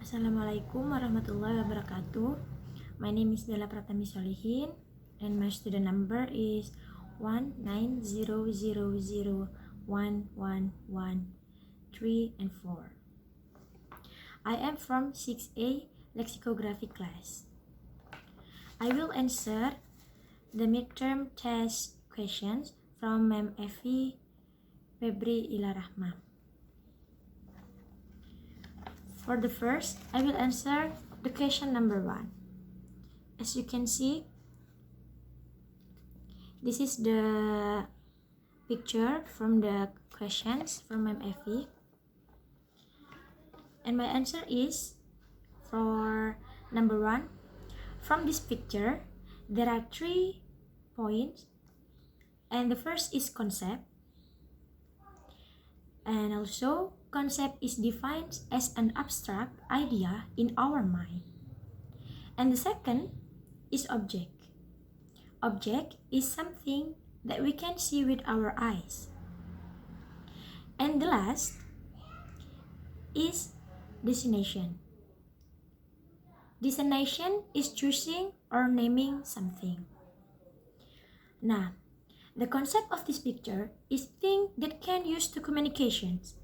Assalamualaikum warahmatullahi wabarakatuh. My name is Pratami Solihin and my student number is 190001113 and 4. I am from 6A Lexicography class. I will answer the midterm test questions from Ma'am Effie Febri Ilarahma. For the first, I will answer the question number 1. As you can see, this is the picture from the questions from Ma'am Effie. And my answer is for number 1. From this picture, there are 3 points. And the first is concept. And also, concept is defined as an abstract idea in our mind. And the second is object. Object is something that we can see with our eyes. And the last is destination. Destination is choosing or naming something. Now, the concept of this picture is thing that can use to communications.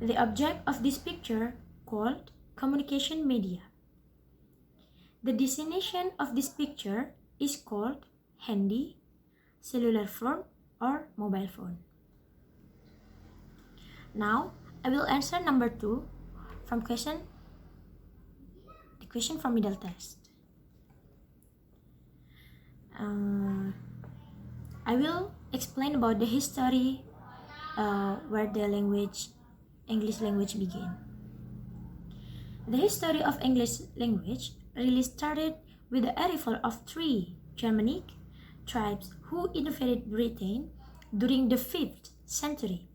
The object of this picture called communication media. The destination of this picture is called handy, cellular phone, or mobile phone. Now, I will answer number 2 from the question from middle test. I will explain about the history where the English language began. The history of English language really started with the arrival of 3 Germanic tribes who invaded Britain during the 5th century.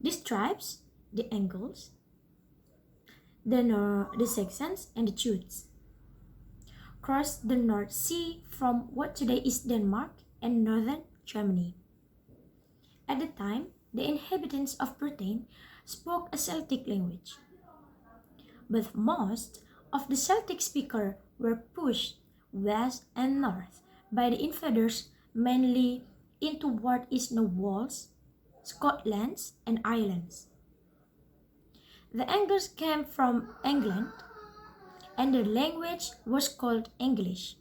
These tribes, the Angles, the Saxons, and the Jutes, crossed the North Sea from what today is Denmark and northern Germany. At the time, the inhabitants of Britain spoke a Celtic language. But most of the Celtic speakers were pushed west and north by the invaders, mainly into what is now Wales, Scotland, and Ireland. The Angles came from England, and their language was called English,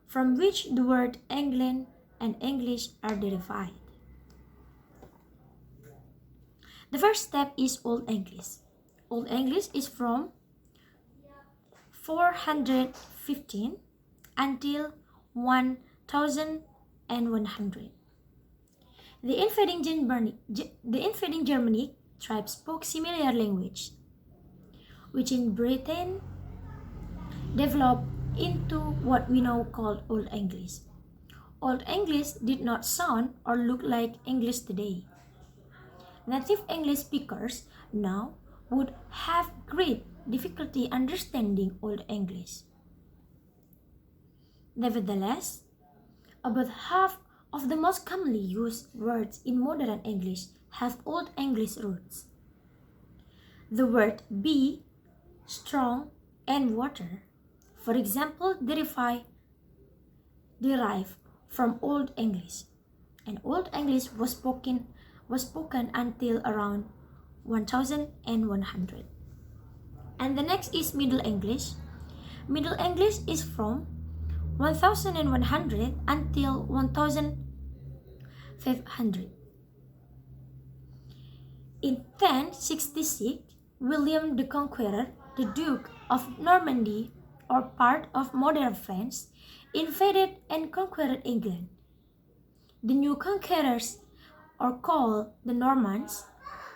from which the word England and English are derived. The first step is Old English. Old English is from 415 until 1100. The invading Germanic tribes spoke similar language, which in Britain developed into what we now call Old English. Old English did not sound or look like English today. Native English speakers now would have great difficulty understanding Old English. Nevertheless, about half of the most commonly used words in modern English have Old English roots. The word be, strong, and water, for example, derive from Old English, and Old English was spoken until around 1100. And the next is Middle English. Middle English is from 1100 until 1500. In 1066, William the Conqueror, the Duke of Normandy, or part of modern France, invaded and conquered England. The new conquerors, or called the Normans,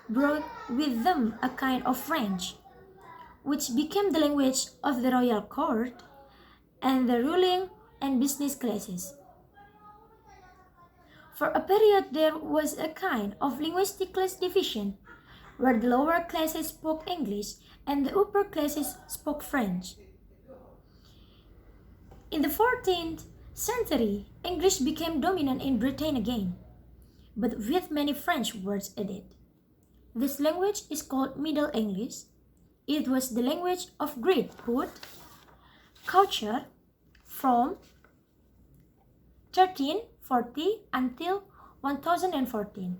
brought with them a kind of French, which became the language of the royal court and the ruling and business classes. For a period, there was a kind of linguistic class division, where the lower classes spoke English and the upper classes spoke French. In the 14th century, English became dominant in Britain again, but with many French words added. This language is called Middle English. It was the language of Greek food culture from 1340 until 1014.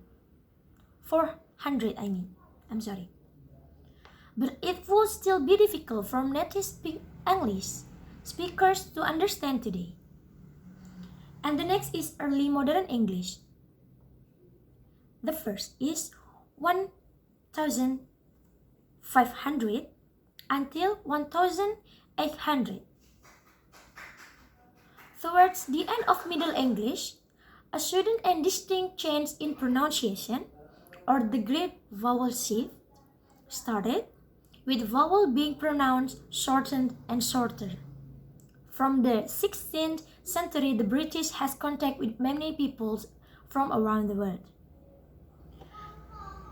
400, I'm sorry. But it would still be difficult for native English speakers to understand today. And the next is early modern English. The first is 1500 until 1800. Towards the end of Middle English, a sudden and distinct change in pronunciation, or the great vowel shift, started, with vowel being pronounced shortened and shorter. From the 16th century, the British has contact with many peoples from around the world.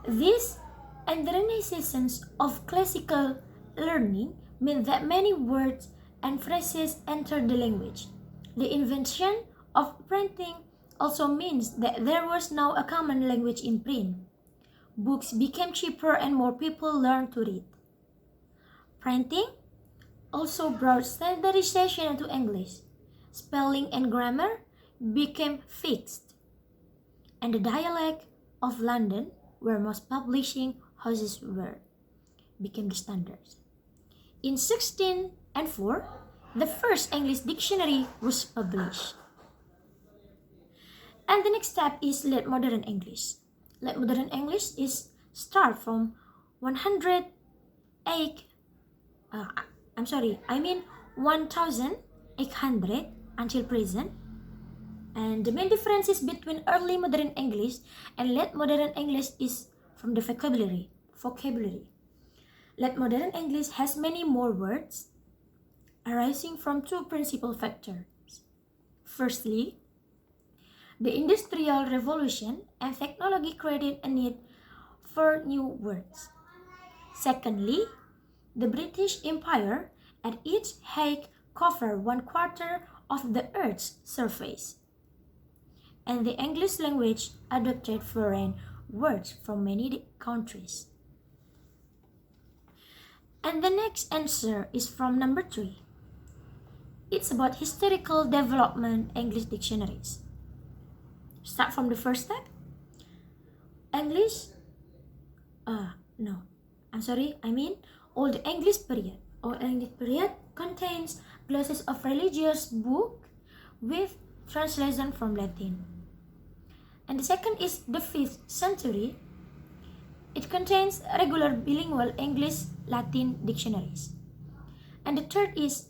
This and the renaissance of classical learning meant that many words and phrases entered the language. The invention of printing also means that there was now a common language in print. Books became cheaper and more people learned to read. Printing also brought standardization into English. Spelling and grammar became fixed, and the dialect of London, where most publishing houses were, became the standards. In 1604, the first English dictionary was published. And the next step is late modern English. Late modern English is start from 1800 until present. And the main differences between early modern English and late modern English is from the vocabulary. Late modern English has many more words arising from two principal factors. Firstly, the Industrial Revolution and technology created a need for new words. Secondly, the British Empire at its height covered 1/4 of the Earth's surface, and the English language adopted foreign words from many countries. And the next answer is from number 3. It's about historical development English dictionaries. Start from the first step. Old English period. Old English period contains classes of religious book with translation from Latin. And the second is the 5th century. It contains regular bilingual English-Latin dictionaries. And the third is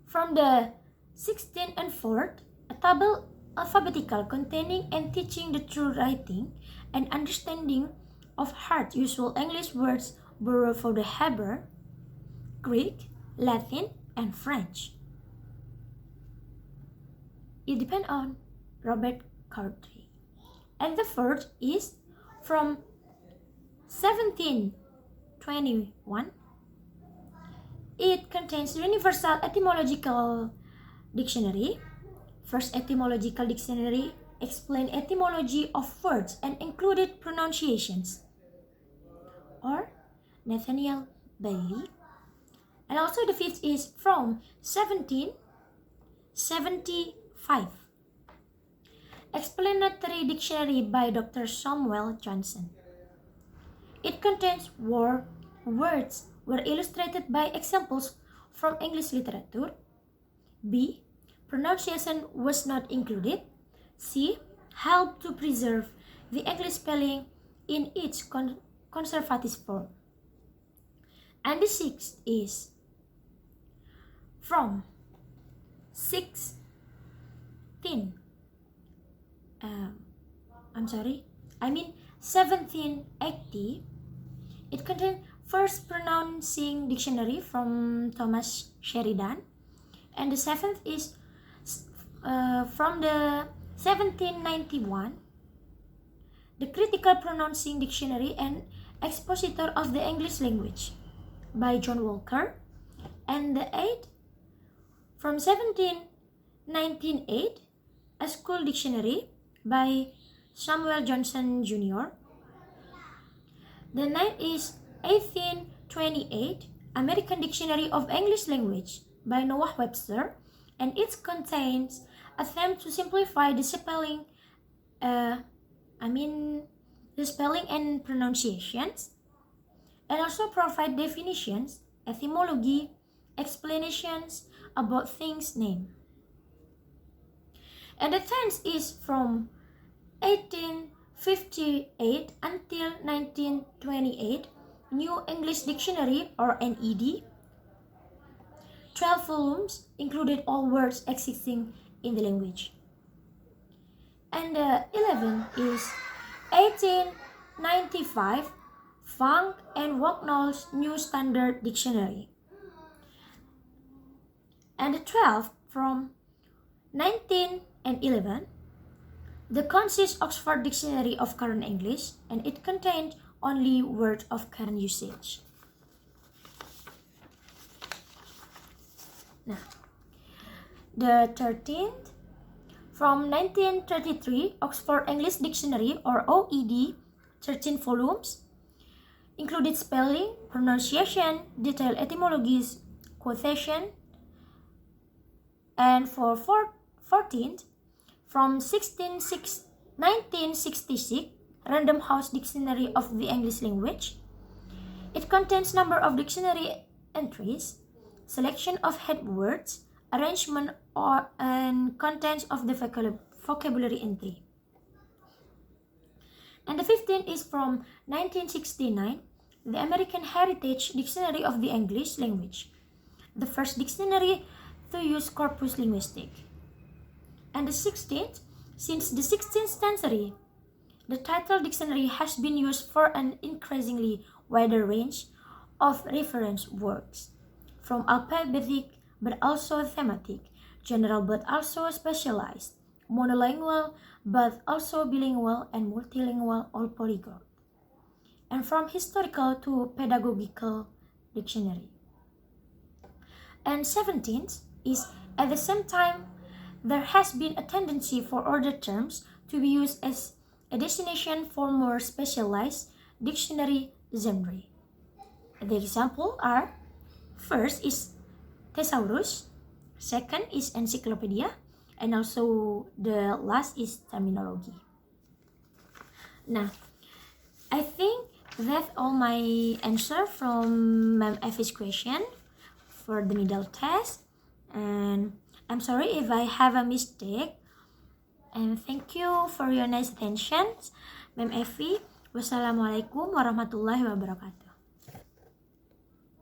from the 16th and 4th, a table alphabetical containing and teaching the true writing and understanding of hard usual English words borrowed from the Hebrew, Greek, Latin, and French. It depends on Robert Cowdery. And the fourth is from 1721. It contains Universal Etymological Dictionary. First etymological dictionary explained etymology of words and included pronunciations. Or Nathaniel Bailey. And also the fifth is from 1775. Explanatory Dictionary by Dr. Samuel Johnson. It contains words were illustrated by examples from English literature. B. Pronunciation was not included. C. Helped to preserve the English spelling in its conservative form. And the sixth is from 1780. It contained first pronouncing dictionary from Thomas Sheridan, and the seventh is from the 1791, the Critical Pronouncing Dictionary and Expositor of the English Language by John Walker, and the eighth from 1798, a School Dictionary by Samuel Johnson Jr. The ninth is 1928 American Dictionary of English Language by Noah Webster, and it contains attempt to simplify the spelling, the spelling and pronunciations, and also provide definitions, etymology, explanations about things named. And the tense is from 1858 until 1928, New English Dictionary or NED. 12 volumes included all words existing in the language. And 11 is 1895 Funk and Wagnall's New Standard Dictionary. And the 12 from 1911, the Concise Oxford Dictionary of Current English, and it contained only words of current usage. Now, the 13th, from 1933, Oxford English Dictionary or OED, 13 volumes, included spelling, pronunciation, detailed etymologies, quotation. And for 14th, from 1966, Random House Dictionary of the English Language. It contains number of dictionary entries, selection of head words, arrangement and contents of the vocabulary entry. And the 15th is from 1969, the American Heritage Dictionary of the English Language, the first dictionary to use corpus linguistic. And the 16th, since the 16th century, the title dictionary has been used for an increasingly wider range of reference words, from alphabetic but also thematic, general but also specialized, monolingual but also bilingual and multilingual or polyglot, and from historical to pedagogical dictionary. And 17th is at the same time there has been a tendency for other terms to be used as a destination for more specialized dictionary genre. The example are, first is thesaurus, second is encyclopedia, and also the last is terminology. Now, I think that's all my answer from Ma'am Effie's question for the middle test, and I'm sorry if I have a mistake, and thank you for your nice attention, Ma'am Effie. Wassalamualaikum warahmatullahi wabarakatuh.